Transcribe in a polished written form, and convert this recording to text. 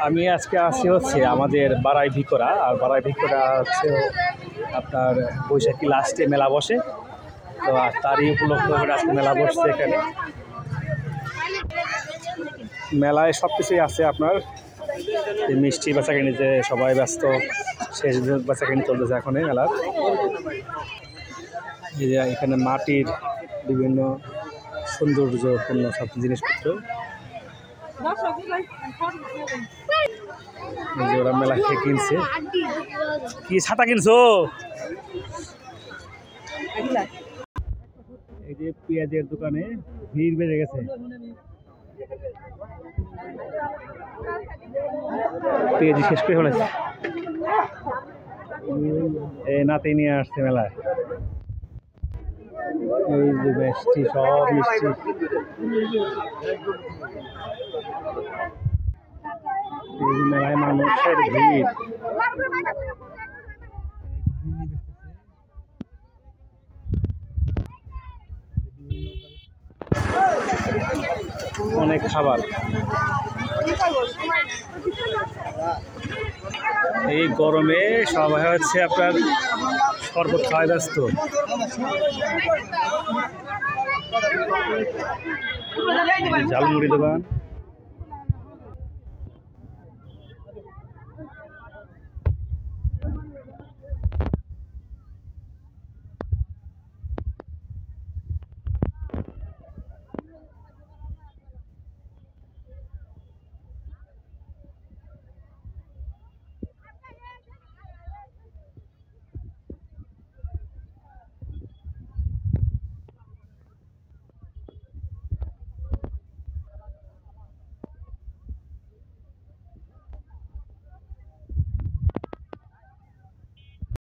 আমি আজকে আসছি হচ্ছে আমাদের বারাই ভিকরা, আর বারাই ভিকরা হচ্ছে আপনার বৈশাখী লাস্টে মেলা বসে। তো তারই উপলক্ষ করে আজকে মেলা বসছে এখানে। মেলায় সব কিছুই আছে আপনার, মিষ্টি বেচাকেনি, যে সবাই ব্যস্ত, শেষ বেচাকেনি চলতেছে এখন এই মেলার। এই যে এখানে মাটির বিভিন্ন সৌন্দর্যপূর্ণ সব জিনিসপত্র, এই যে ওরা মেলা খেয়ে কিনছে। কি ছাতা কিনছো? এই যে পেঁয়াজের দোকানে ভিড় বেড়ে গেছে, পেঁয়াজি শেষ করে ফেলেছে। এই নাতি নিয়ে আসছে মেলায়, এই যে মিষ্টি, সব মিষ্টি। এই যে মেলায় মানুষের ভিড়, অনেক খাবার। এই গরমে সবাই হচ্ছে আপনার শরবত খাওয়ায় ব্যস্ত। ঝালমুড়ি দোকান।